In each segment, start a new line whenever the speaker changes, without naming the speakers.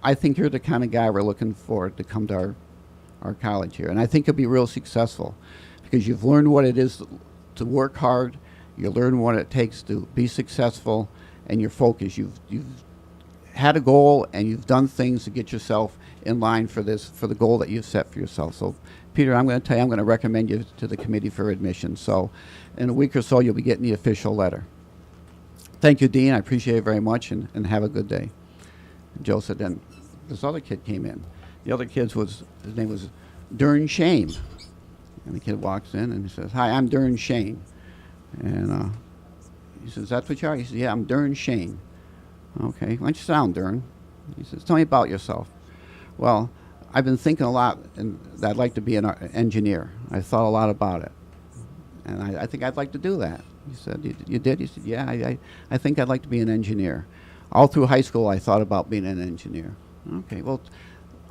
I think you're the kind of guy we're looking for to come to our college here. And I think you'll be real successful because you've learned what it is to work hard. You learn what it takes to be successful, and you're focused. You've had a goal, and you've done things to get yourself in line for the goal that you've set for yourself. So, Peter, I'm going to tell you, I'm going to recommend you to the committee for admission. So, in a week or so, you'll be getting the official letter. Thank you, Dean. I appreciate it very much, and have a good day. And Joe said, then this other kid came in. The other kid his name was Dern Shane. And the kid walks in, and he says, hi, I'm Dern Shane. And he says, that's what you are? He says, yeah, I'm Dern Shane. Okay, why don't you sit down, Dern? He says, tell me about yourself. Well, I've been thinking a lot that I'd like to be an engineer. I thought a lot about it. And I think I'd like to do that. He said, you did? He said, yeah, I think I'd like to be an engineer. All through high school, I thought about being an engineer. Okay, well,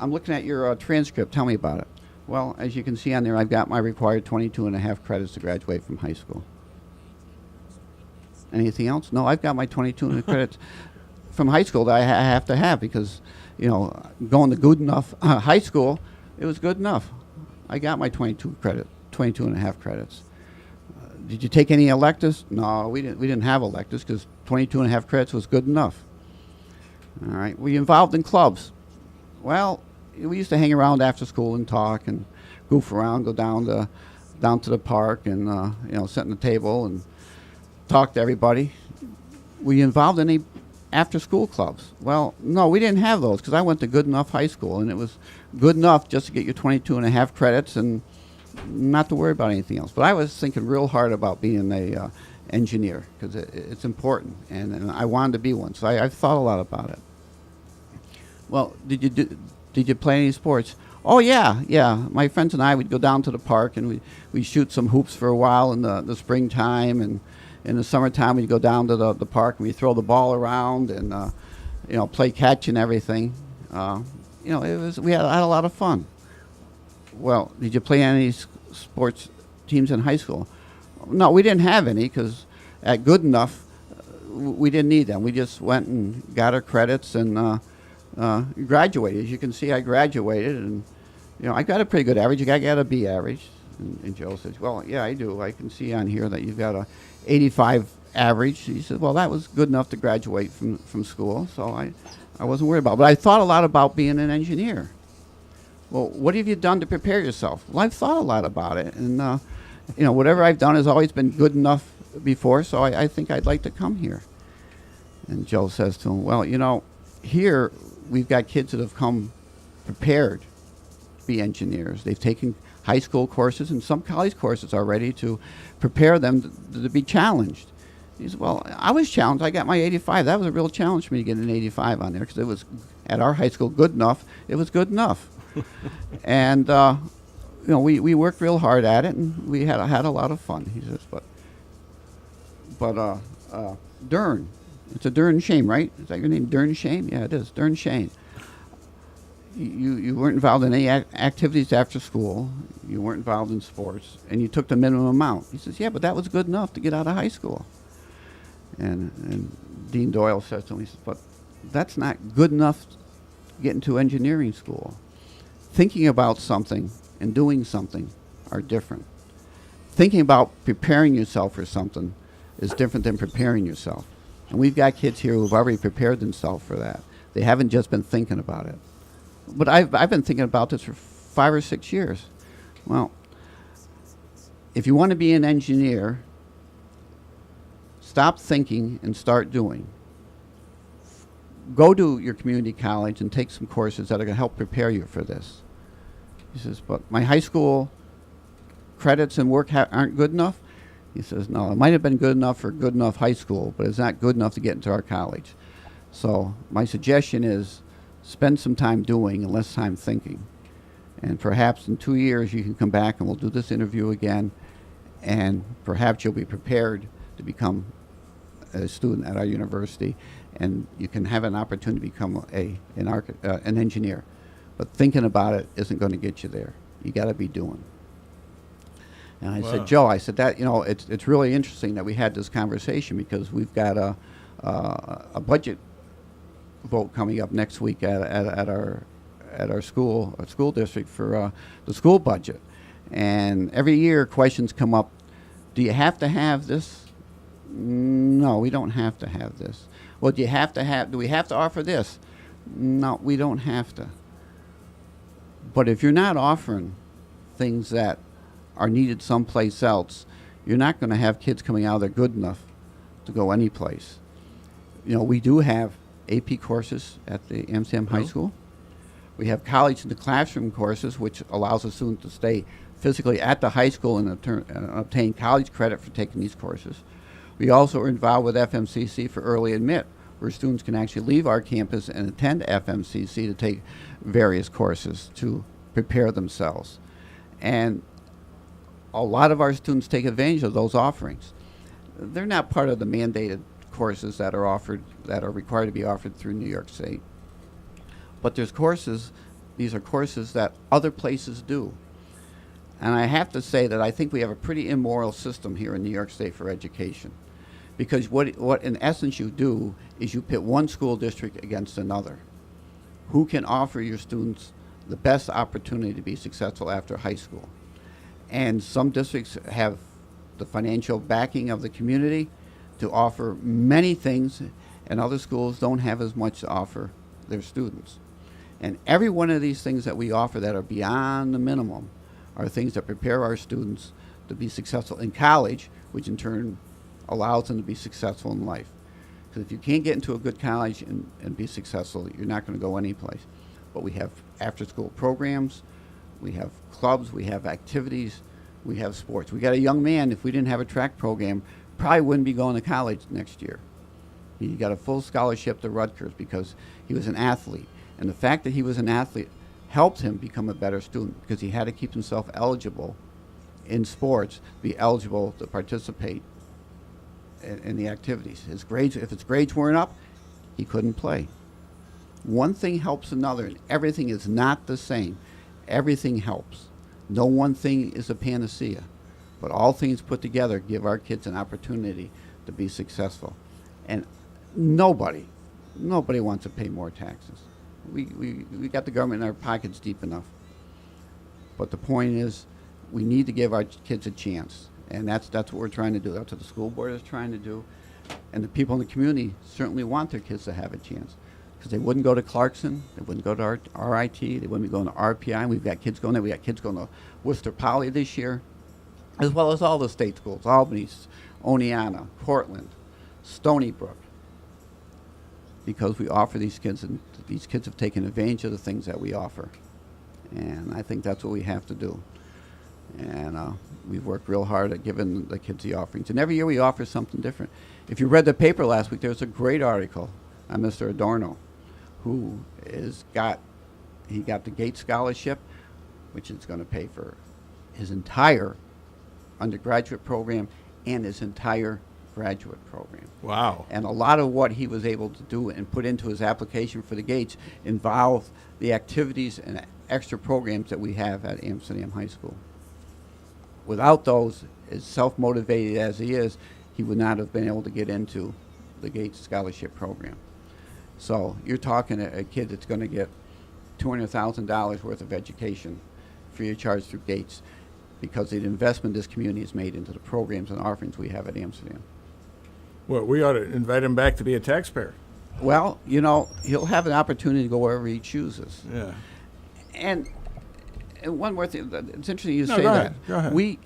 I'm looking at your transcript. Tell me about it. Well, as you can see on there, I've got my required 22.5 credits to graduate from high school. Anything else? No, I've got my 22 credits from high school that I have to have because, you know, going to good enough high school, it was good enough. I got my 22.5 credits. Did you take any electives? No, we didn't have electives because 22.5 credits was good enough. All right. Were you involved in clubs? Well, we used to hang around after school and talk and goof around, go down to the park and you know, sit at the table and talk to everybody. Were you involved in any after-school clubs? Well, no, we didn't have those because I went to good enough high school, and it was good enough just to get your 22.5 credits and not to worry about anything else. But I was thinking real hard about being a engineer because it's important, and I wanted to be one. So I've thought a lot about it. Well, did you play any sports? Oh yeah. My friends and I would go down to the park and we'd shoot some hoops for a while in the springtime, and in the summertime we'd go down to the park and we'd throw the ball around and you know, play catch and everything. You know, we had a lot of fun. Well, did you play any sports teams in high school? No, we didn't have any because at good enough we didn't need them. We just went and got our credits and graduated. As you can see, I graduated, and you know, I got a pretty good average. I got a B average. And Joe says, well, yeah, I do. I can see on here that you've got a 85 average. He said, well, that was good enough to graduate from school, so I wasn't worried about it. But I thought a lot about being an engineer. Well, what have you done to prepare yourself? Well, I've thought a lot about it, and you know, whatever I've done has always been good enough before, so I think I'd like to come here. And Joe says to him, well, you know, here we've got kids that have come prepared to be engineers. They've taken high school courses and some college courses already to prepare them to be challenged. He said, well, I was challenged. I got my 85. That was a real challenge for me to get an 85 on there because it was, at our high school, good enough. It was good enough. And, you know, we worked real hard at it, and we had a lot of fun. He says, but Dern, it's a Dern Shane, right? Is that your name, Dern Shane? Yeah, it is, Dern Shane. You weren't involved in any activities after school. You weren't involved in sports, and you took the minimum amount. He says, yeah, but that was good enough to get out of high school. And Dean Doyle says to him, he says, but that's not good enough to get into engineering school. Thinking about something and doing something are different. Thinking about preparing yourself for something is different than preparing yourself. And we've got kids here who've already prepared themselves for that. They haven't just been thinking about it. But I've been thinking about this for 5 or 6 years. Well, if you want to be an engineer, stop thinking and start doing. Go to your community college and take some courses that are going to help prepare you for this. He says, but my high school credits and work aren't good enough? He says, no, it might have been good enough for good enough high school, but it's not good enough to get into our college. So my suggestion is spend some time doing and less time thinking. And perhaps in 2 years you can come back and we'll do this interview again, and perhaps you'll be prepared to become a student at our university, and you can have an opportunity to become an engineer. But thinking about it isn't going to get you there. You got to be doing. And I said, Joe, I said that, you know, it's really interesting that we had this conversation because we've got a budget vote coming up next week at our school district for the school budget, and every year questions come up. Do you have to have this? No, we don't have to have this. Well, do we have to offer this? No, we don't have to. But if you're not offering things that are needed someplace else, you're not going to have kids coming out there good enough to go any place. We do have AP courses at the Amsterdam High School. We have college in the classroom courses, which allows a student to stay physically at the high school and obtain college credit for taking these courses. We also are involved with FMCC for early admit, where students can actually leave our campus and attend FMCC to take various courses to prepare themselves. And a lot of our students take advantage of those offerings. They're not part of the mandated courses that are required to be offered through New York State. But these are courses that other places do. And I have to say that I think we have a pretty immoral system here in New York State for education. Because what in essence you do is you pit one school district against another. Who can offer your students the best opportunity to be successful after high school? And some districts have the financial backing of the community to offer many things, and other schools don't have as much to offer their students. And every one of these things that we offer that are beyond the minimum are things that prepare our students to be successful in college, which in turn allows them to be successful in life. Because if you can't get into a good college and be successful, you're not going to go anyplace. But we have after-school programs, we have clubs, we have activities, we have sports. We got a young man, if we didn't have a track program, probably wouldn't be going to college next year. He got a full scholarship to Rutgers because he was an athlete. And the fact that he was an athlete helped him become a better student because he had to keep himself eligible in sports, be eligible to participate in the activities. His grades, if his grades weren't up, he couldn't play. One thing helps another, and everything is not the same. Everything helps. No one thing is a panacea, but all things put together give our kids an opportunity to be successful. And nobody wants to pay more taxes. We got the government in our pockets deep enough. But the point is, we need to give our kids a chance, and that's what we're trying to do. That's what the school board is trying to do, and the people in the community certainly want their kids to have a chance. Because they wouldn't go to Clarkson, they wouldn't go to RIT, they wouldn't be going to RPI. And we've got kids going there. We got kids going to Worcester Poly this year, as well as all the state schools: Albany, Oneonta, Portland, Stony Brook. Because we offer these kids, and these kids have taken advantage of the things that we offer. And I think that's what we have to do. And we've worked real hard at giving the kids the offerings. And every year we offer something different. If you read the paper last week, there was a great article on Mr. Adorno, who got the Gates Scholarship, which is going to pay for his entire undergraduate program and his entire graduate program.
Wow.
And a lot of what he was able to do and put into his application for the Gates involved the activities and extra programs that we have at Amsterdam High School. Without those, as self-motivated as he is, he would not have been able to get into the Gates Scholarship program. So you're talking a kid that's going to get $200,000 worth of education free of charge through Gates because of the investment this community has made into the programs and offerings we have at Amsterdam.
Well, we ought to invite him back to be a taxpayer.
Well, he'll have an opportunity to go wherever he chooses.
Yeah.
And one more thing, it's interesting you say
go
that.
Ahead. Go ahead.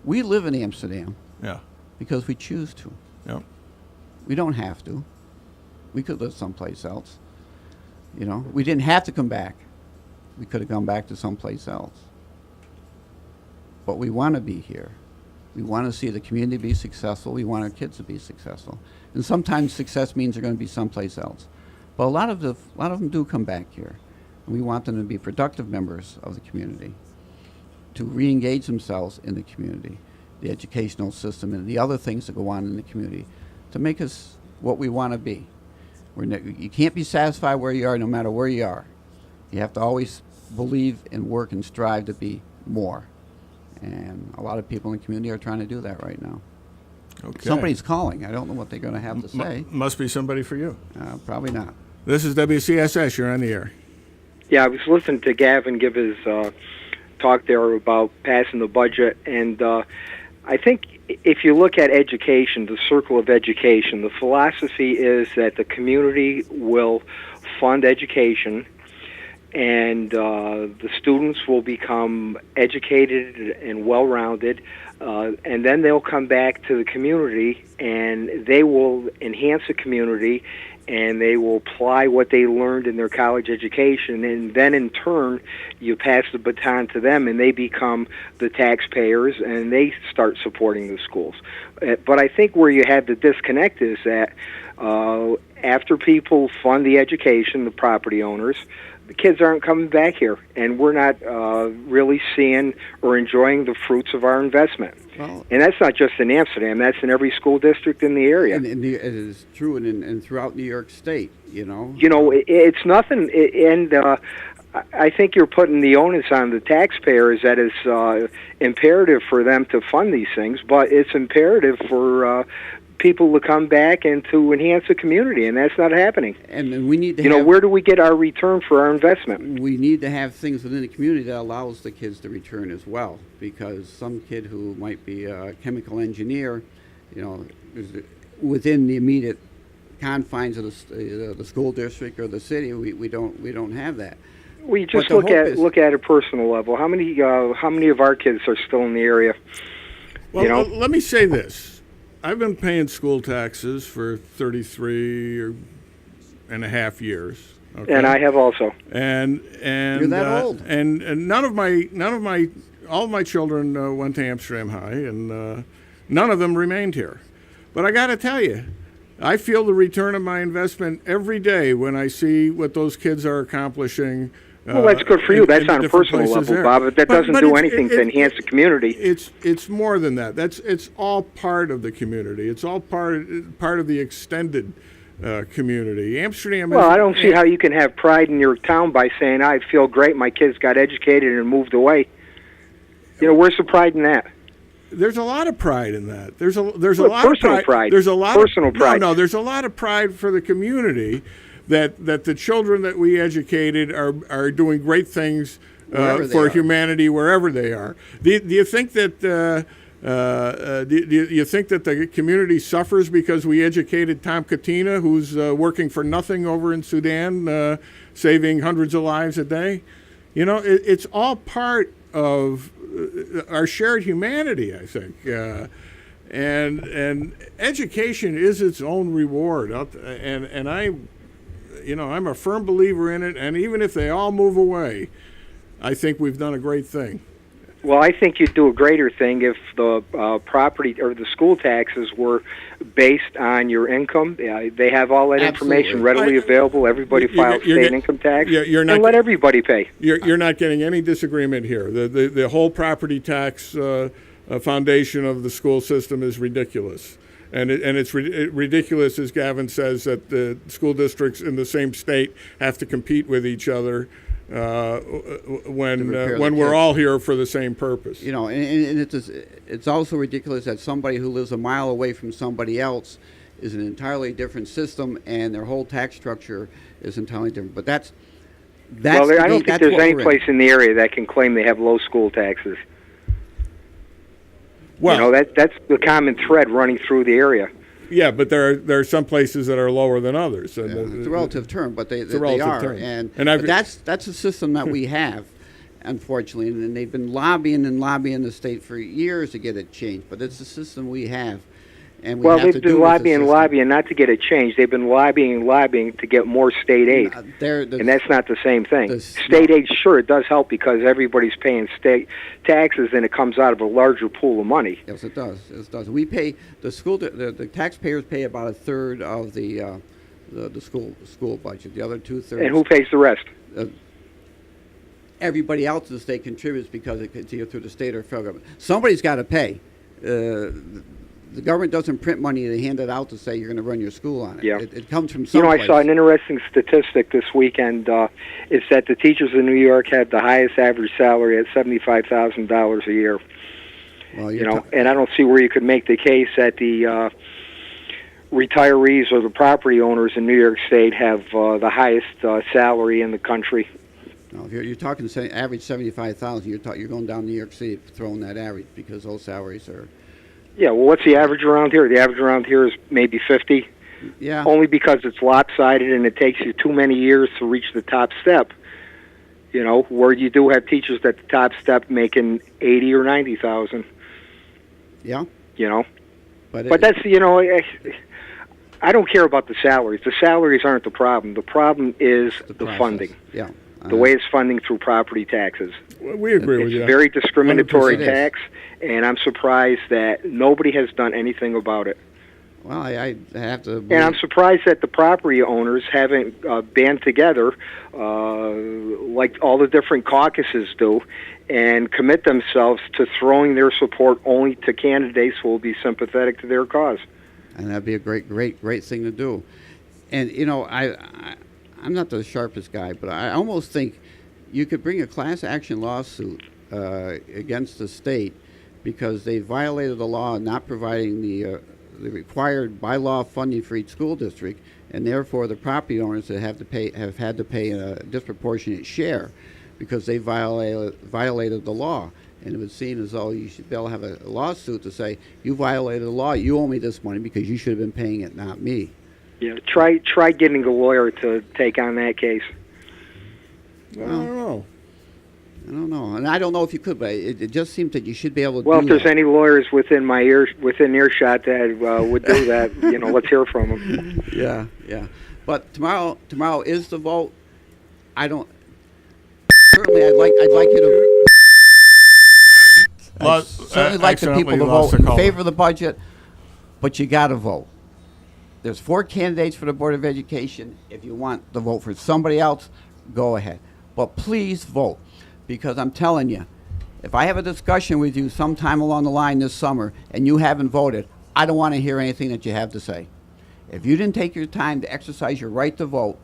We live in Amsterdam
Yeah.
because we choose to.
Yep.
We don't have to. We could live someplace else. We didn't have to come back. We could have gone back to someplace else. But we want to be here. We want to see the community be successful. We want our kids to be successful. And sometimes success means they're going to be someplace else. But a lot of them do come back here. And we want them to be productive members of the community, to re-engage themselves in the community, the educational system, and the other things that go on in the community, to make us what we want to be. You can't be satisfied where you are no matter where you are. You have to always believe and work and strive to be more. And a lot of people in the community are trying to do that right now.
Okay.
Somebody's calling. I don't know what they're going to have to say.
Must be somebody for you.
Probably not.
This is WCSS. You're on the air.
Yeah, I was listening to Gavin give his talk there about passing the budget, and I think if you look at education, the circle of education, the philosophy is that the community will fund education, and the students will become educated and well-rounded, and then they'll come back to the community, and they will enhance the community, and they will apply what they learned in their college education, and then in turn you pass the baton to them, and they become the taxpayers, and they start supporting the schools. But I think where you have the disconnect is that after people fund the education, the property owners, the kids aren't coming back here, and we're not really seeing or enjoying the fruits of our investment.
Well,
and that's not just in Amsterdam; that's in every school district in the area.
and it is true and throughout New York State, you know.
It's nothing, and I think you're putting the onus on the taxpayers that it's imperative for them to fund these things, but it's imperative for people to come back and to enhance the community, and that's not happening.
And we need to
where do we get our return for our investment?
We need to have things within the community that allows the kids to return as well, because some kid who might be a chemical engineer, is within the immediate confines of the school district or the city, we don't have that.
We just look at a personal level. How many of our kids are still in the area?
Well, let me say this. I've been paying school taxes for 33 and a half years. Okay?
And I have also.
And
you're that old.
And all of my children went to Amsterdam High, and none of them remained here. But I got to tell you, I feel the return of my investment every day when I see what those kids are accomplishing.
Well, that's good for you. That's on a personal level, Bob, but that doesn't do anything to enhance the community.
It's more than that. It's all part of the community. It's all part of the extended community. Amsterdam.
Well, I don't see how you can have pride in your town by saying, "I feel great. My kids got educated and moved away." Where's the pride in that?
There's a lot of pride in that. There's a lot
of pride.
There's a lot
personal pride.
No, there's a lot of pride for the community. That the children that we educated are doing great things for humanity wherever they are. Do you think that do you think that the community suffers because we educated Tom Katina, who's working for nothing over in Sudan, saving hundreds of lives a day? It's all part of our shared humanity, I think. And education is its own reward, and I'm a firm believer in it, and even if they all move away, I think we've done a great thing.
Well, I think you'd do a greater thing if the property or the school taxes were based on your income. They have all that information readily available. Everybody files state income tax, and let everybody pay.
You're not getting any disagreement here. The whole property tax foundation of the school system is ridiculous. And it's ridiculous, as Gavin says, that the school districts in the same state have to compete with each other when we're all here for the same purpose.
And it's also ridiculous that somebody who lives a mile away from somebody else is an entirely different system, and their whole tax structure is entirely different. But that's
well, I don't think there's any place in the area that can claim they have low school taxes.
Well,
that's the common thread running through the area.
Yeah, but there are some places that are lower than others. And
it's a relative term, but they are.
Term.
And that's a system that we have, unfortunately, and they've been lobbying the state for years to get it changed. But it's a system we have. And
they've been lobbying not to get it changed. They've been lobbying to get more state aid, and that's not the same thing. State aid, sure, it does help because everybody's paying state taxes, and it comes out of a larger pool of money.
Yes, it does. It does. We pay the taxpayers pay about a third of the school budget. The other 2/3.
And who pays the rest?
Everybody else in the state contributes because it's either through the state or federal government. Somebody's got to pay. The government doesn't print money and hand it out to say you're going to run your school on it.
Yeah.
It comes from someplace.
I saw an interesting statistic this weekend. It's that the teachers in New York have the highest average salary at $75,000 a year. Well, and I don't see where you could make the case that the retirees or the property owners in New York State have the highest salary in the country.
No, if you're talking average 75,000, you're going down New York City throwing that average because those salaries are.
Yeah, well, what's the average around here? The average around here is maybe 50.
Yeah.
Only because it's lopsided and it takes you too many years to reach the top step. You know, where you do have teachers at the top step making 80 or 90,000.
Yeah.
You know,
but
that's I don't care about the salaries. The salaries aren't the problem. The problem is the funding.
Yeah.
The way it's funding through property taxes.
We agree with you.
It's very discriminatory
100%.
tax, and I'm surprised that nobody has done anything about it.
Well, I have to.
And I'm surprised that the property owners haven't band together like all the different caucuses do and commit themselves to throwing their support only to candidates who will be sympathetic to their cause.
And that'd be a great thing to do. And, you know, I'm not the sharpest guy, but I almost think you could bring a class action lawsuit against the state because they violated the law not providing the required by law funding for each school district, and therefore the property owners that have had to pay a disproportionate share because they violated the law. And it would seem as though you should be able to have a lawsuit to say, you violated the law, you owe me this money because you should have been paying it, not me.
Yeah, try getting a lawyer to take on that case.
I don't know.
And I don't know if you could, but it just seems that you should be able to.
Well,
do
if there's
that.
any lawyers within earshot that would do that, you know, let's hear from them.
Yeah. But tomorrow is the vote. Certainly, I'd like you to. I'd certainly like the people to vote in favor of the budget, but you got to vote. There's 4 candidates for the Board of Education. If you want to vote for somebody else, go ahead. But please vote, because I'm telling you, if I have a discussion with you sometime along the line this summer and you haven't voted, I don't want to hear anything that you have to say. If you didn't take your time to exercise your right to vote,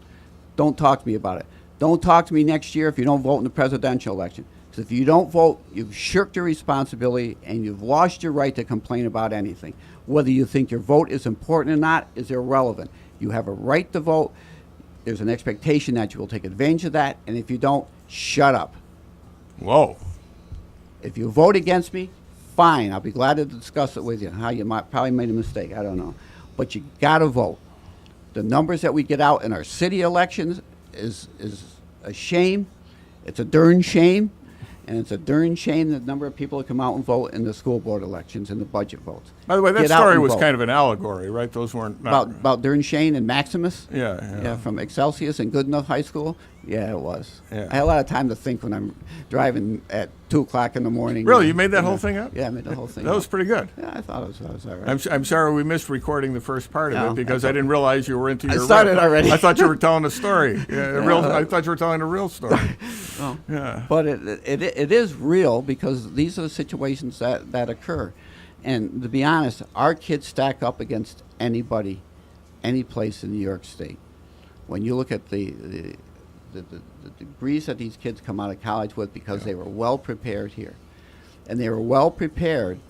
don't talk to me about it. Don't talk to me next year if you don't vote in the presidential election. Because if you don't vote, you've shirked your responsibility and you've lost your right to complain about anything. Whether you think your vote is important or not is irrelevant. You have a right to vote. There's an expectation that you will take advantage of that, and if you don't, shut up.
Whoa.
If you vote against me, fine. I'll be glad to discuss it with you. How you might probably made a mistake. I don't know. But you got to vote. The numbers that we get out in our city elections is a shame. It's a darn shame. And it's a darn shame the number of people that come out and vote in the school board elections and the budget votes.
By the way, that
Get out
story
and
was
vote.
kind of an allegory, right? Those weren't
About Darn Shane and Maximus?
Yeah.
From Excelsius and Goodenough High School? Yeah, it was.
Yeah.
I had a lot of time to think when I'm driving at 2 o'clock in the morning.
Really? You made that whole thing up?
Yeah, I made the whole thing
That was
up.
pretty good.
Yeah, I thought it was all right.
I'm sorry we missed recording the first part of
No,
it because I didn't realize you were into your.
started already.
I thought you were telling a story. I thought you were telling a real story.
Well,
Yeah.
but it is real because these are the situations that occur. And to be honest, our kids stack up against anybody, any place in New York State. When you look at the degrees that these kids come out of college with because they were well prepared here. And they were well prepared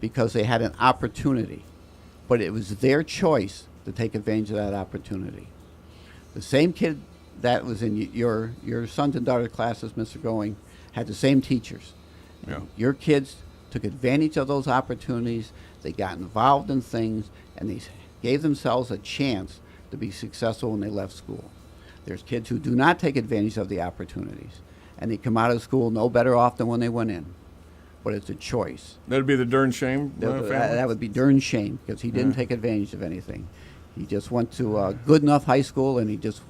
because they had an opportunity. But it was their choice to take advantage of that opportunity. The same kid that was in your sons and daughters' classes, Mr. Going, had the same teachers.
Yeah.
Your kids took advantage of those opportunities. They got involved in things, and they gave themselves a chance to be successful when they left school. There's kids who do not take advantage of the opportunities, and they come out of school no better off than when they went in. But it's a choice.
That'd be the darn shame. Family?
That would be darn shame because he didn't take advantage of anything. He just went to Goodenough High School, and he just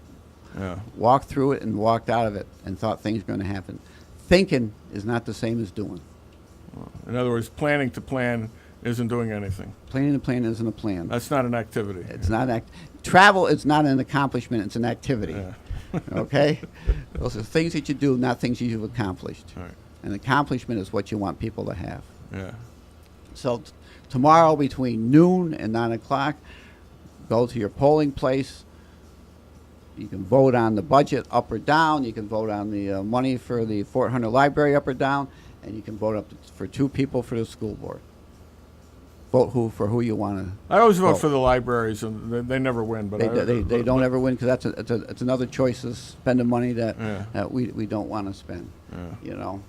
walked through it and walked out of it and thought things were going to happen. Thinking is not the same as doing.
In other words, planning to plan isn't doing anything.
Planning to plan isn't a plan.
That's not an activity.
It's not travel is not an accomplishment. It's an activity.
Yeah.
Okay, those are things that you do, not things you've accomplished.
Right.
An accomplishment is what you want people to have.
Yeah.
So tomorrow between noon and 9 o'clock, go to your polling place. You can vote on the budget up or down. You can vote on the money for the Fort Hunter Library up or down, and you can vote up for 2 people for the school board. vote for who you want to.
I always vote for the libraries, and they never win. But
They don't ever win because it's another choice of spending money that we don't want to spend.
Yeah.
You know.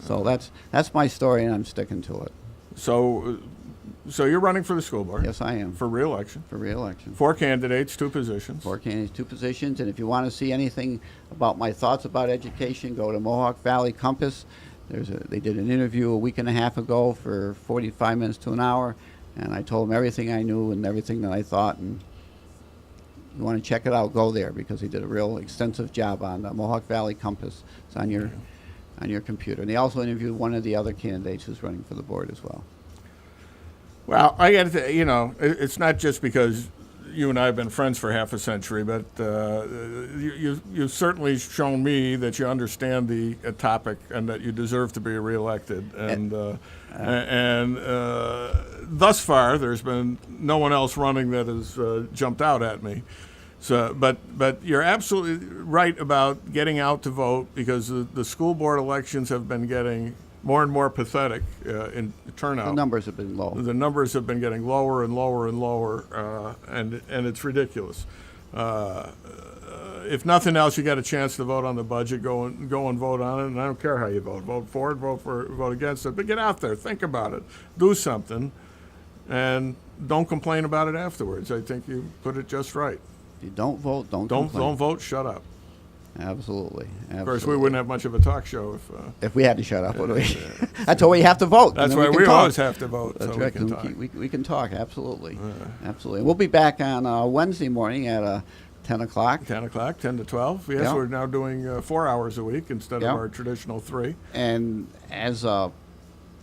So that's my story, and I'm sticking to it.
So you're running for the school board?
Yes, I am.
For re-election?
For re-election.
4 candidates, 2 positions.
4 candidates, 2 positions, and if you want to see anything about my thoughts about education, go to Mohawk Valley Compass. They did an interview a week and a half ago for 45 minutes to an hour, and I told them everything I knew and everything that I thought, and you want to check it out, go there, because they did a real extensive job on the Mohawk Valley Compass. It's on your computer. And they also interviewed one of the other candidates who's running for the board as well.
Well, I got to, it's not just because you and I have been friends for half a century, but you've certainly shown me that you understand the topic and that you deserve to be reelected. And thus far, there's been no one else running that has jumped out at me. So, but you're absolutely right about getting out to vote, because the school board elections have been getting more and more pathetic in turnout.
The numbers have been low.
The numbers have been getting lower and lower and lower, and it's ridiculous. If nothing else, you got a chance to vote on the budget. Go and vote on it, and I don't care how you vote. Vote for it, vote against it. But get out there, think about it, do something, and don't complain about it afterwards. I think you put it just right.
If you don't vote, don't complain.
Don't vote. Shut up.
Absolutely.
Of course, we wouldn't have much of a talk show
if we had to shut up. Would we? That's why we have to vote.
That's why we always have to vote.
That's
so
right.
we can talk.
We can talk. Absolutely. Absolutely. We'll be back on Wednesday morning at 10 o'clock.
10 o'clock, 10 to 12. Yes,
Yeah.
we're now doing 4 hours a week instead of our traditional 3.
And as a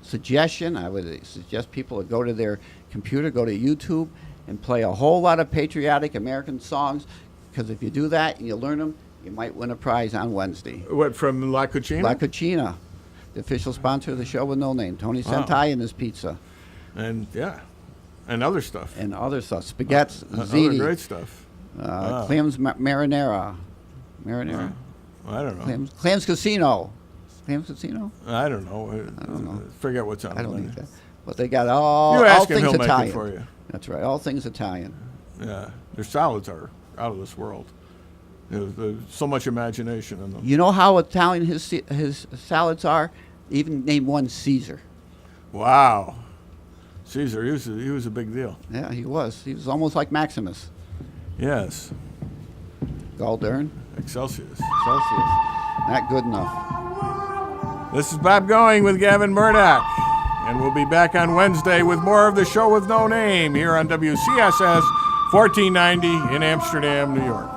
suggestion, I would suggest people to go to their computer, go to YouTube, and play a whole lot of patriotic American songs, because if you do that and you learn them, you might win a prize on Wednesday.
What, from La Cucina?
La Cucina, the official sponsor of the show with no name. Tony Sentai and his pizza.
And, and other stuff.
And other stuff. Spaghettis,
Other
ziti,
great stuff.
clams marinara. Marinara.
I don't know.
Clams Casino. Clams Casino?
I don't know.
I don't know.
Forget what's on
I
the
don't
menu.
think that. But they got all
You ask him,
things
he'll
Italian.
make it for you.
That's right. All things Italian.
Yeah. Their salads are out of this world. There's so much imagination in them.
You know how Italian his salads are? Even name one Caesar.
Wow. Caesar, he was a big deal.
Yeah, he was. He was almost like Maximus.
Yes.
Galdern.
Excelsior.
Celsius. Not good enough.
This is Bob Going with Gavin Murdoch, and we'll be back on Wednesday with more of the show with no name here on WCSS 1490 in Amsterdam, New York.